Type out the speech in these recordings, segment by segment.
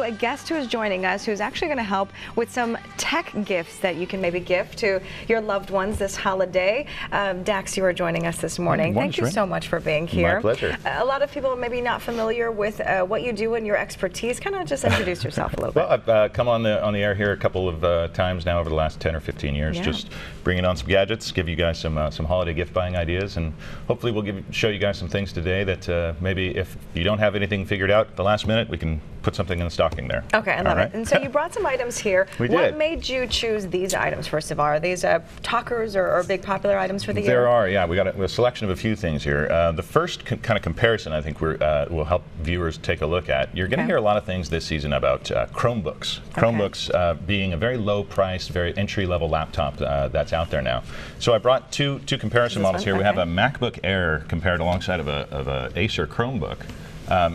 a guest who is joining us who's actually going to help with some tech gifts that you can maybe gift to your loved ones this holiday. Dax, you are joining us this morning. Thank you so much for being here. My pleasure. A lot of people maybe not familiar with what you do and your expertise. Kind of just introduce yourself a little bit. Well, I've come on the air here a couple of times now over the last 10 or 15 years, just bringing on some gadgets, give you guys some holiday gift buying ideas, and hopefully we'll show you guys some things today that maybe if you don't have anything figured out at the last minute, we can put something in the stocking there. Okay, I love it. And so you brought some items here. What made you choose these items, first of all? Are these talkers or big popular items for the year? There are, yeah. We got a selection of a few things here. The first kind of comparison I think will help viewers take a look at. You're going to hear a lot of things this season about Chromebooks. Chromebooks being a very low-priced, very entry-level laptop that's out there now. So I brought two comparison models here. We have a MacBook Air compared alongside of a Acer Chromebook.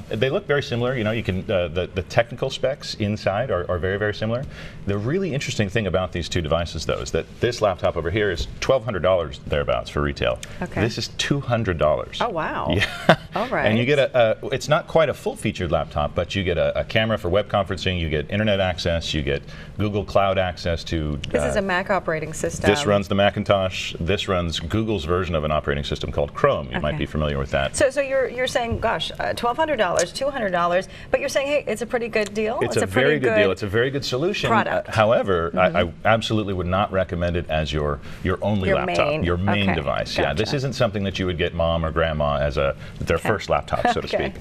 They look very similar. You know, you can the technical specs inside are very, very similar. The really interesting thing about these two devices, though, is that this laptop over here is $1,200 thereabouts for retail. This is $200. Oh wow! Yeah. All right. And you get it's not quite a full-featured laptop, but you get a camera for web conferencing. You get internet access. You get Google Cloud access to. This is a Mac operating system. This runs the Macintosh. This runs Google's version of an operating system called Chrome. You might be familiar with that. So you're saying, gosh, $1,200, $200, but you're saying, hey, it's a pretty good deal. It's a very good deal. It's a very good solution. Product. However, I absolutely would not recommend it as your only laptop, your main device. Gotcha. Yeah, this isn't something that you would get mom or grandma as their first laptop, so to speak.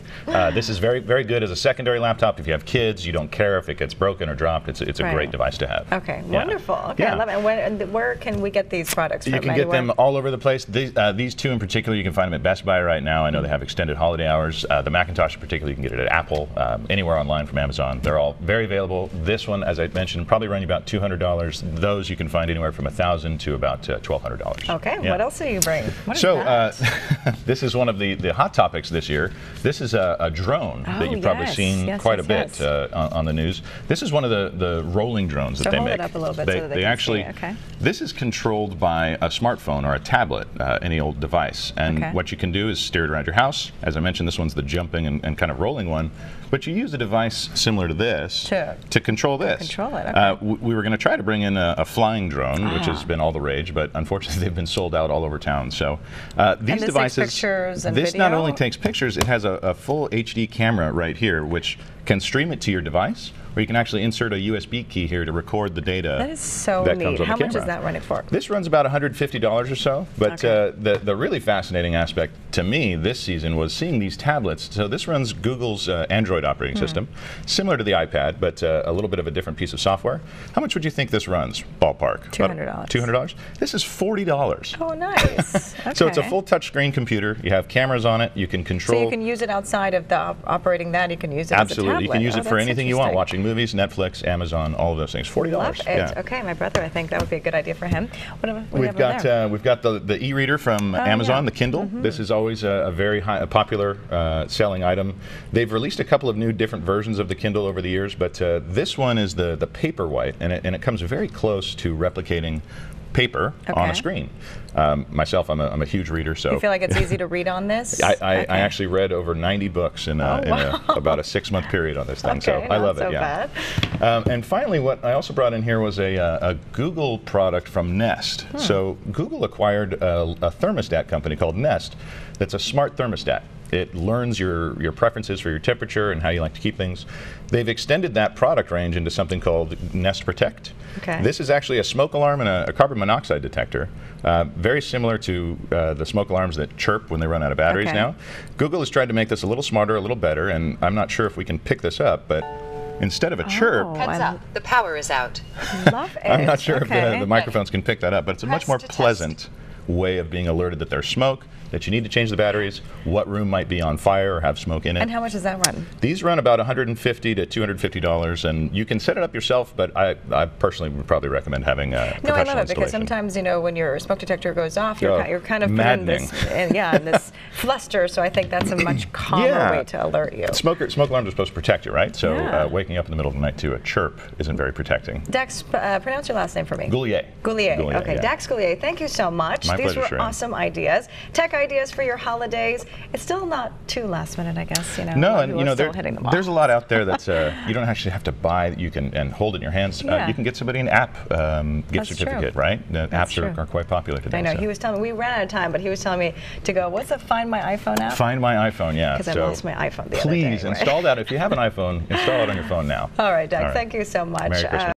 This is very, very good as a secondary laptop. If you have kids, you don't care if it gets broken or dropped. It's a great device to have. Okay, wonderful. Okay, I love it. And where can we get these products from? You can get them all over the place. These two in particular, you can find them at Best Buy right now. I know they have extended holiday hours. The Macintosh in particular, you can get it at Apple, anywhere online from Amazon. They're all very available. This one, as I mentioned, probably run you about $200. Those you can find anywhere from $1,000 to about $1,200. Okay, what else do you bring? What is that? This is one of the hot topics this year. This is a drone that you've probably seen quite a bit on the news. This is one of the rolling drones that they make. Hold it up a little bit so that they can actually, see. This is controlled by a smartphone or a tablet, any old device. And what you can do is steer it around your house. As I mentioned, this one's the jumping and kind of rolling one. But you use a device similar to this to control this. We were going to try to bring in a flying drone, which has been all the rage, but unfortunately they've been sold out all over town. So these devices, takes pictures and this video? Not only takes pictures, it has a full HD camera right here, which can stream it to your device, or you can actually insert a USB key here to record the data. That is so neat. How much is that running for? This runs about $150 or so, but the really fascinating aspect to me this season was seeing these tablets. So this runs Google's Android operating system, similar to the iPad, but a little bit of a different piece of software. How much would you think this runs, ballpark? $200. $200? This is $40. Oh, nice. So it's a full touchscreen computer. You have cameras on it. You can control. So you can use it outside of the operating that. You can use it as a tablet. You can use it for anything you want, watching movies, Netflix, Amazon, all of those things. $40. Love it. Okay, my brother, I think that would be a good idea for him. We've got the e-reader from Amazon, the Kindle. This is always a very popular selling item. They've released a couple of new different versions of the Kindle over the years, but this one is the Paperwhite, and it comes very close to replicating paper on a screen. Myself, I'm a huge reader, so you feel like it's easy to read on this. I actually read over 90 books in about a 6-month period on this thing, so I love it. And finally, what I also brought in here was a Google product from Nest. So Google acquired a thermostat company called Nest. That's a smart thermostat. It learns your preferences for your temperature and how you like to keep things. They've extended that product range into something called Nest Protect. This is actually a smoke alarm and a carbon monoxide detector. Very similar to the smoke alarms that chirp when they run out of batteries now. Google has tried to make this a little smarter, a little better, and I'm not sure if we can pick this up, but instead of a chirp, heads up, the power is out. Love it. I'm not sure if the microphones can pick that up, but it's a much more pleasant way of being alerted that there's smoke, that you need to change the batteries, what room might be on fire or have smoke in it. And how much does that run? These run about $150 to $250, and you can set it up yourself, but I personally would probably recommend having a professional I love it because installation. sometimes, you know, when your smoke detector goes off, you're kind of put in this fluster, so I think that's a much calmer way to alert you. Smoke alarms are supposed to protect you, right? So waking up in the middle of the night to a chirp isn't very protecting. Dax, pronounce your last name for me. Gulje. Gulje. Okay, Dax Gulje, thank you so much. My These pleasure, were awesome ideas. Tech ideas for your holidays. It's still not too last minute, I guess. No, and there's a lot out there that's you don't actually have to buy. You can and hold it in your hands. You can get somebody an app gift certificate, right? The apps are quite popular today. I know. He was telling me, we ran out of time, but he was telling me to go, what's the Find My iPhone app? Find My iPhone, yeah. Because I lost my iPhone the other day. Please install that. If you have an iPhone, install it on your phone now. All right, Dax, thank you so much. Merry Christmas.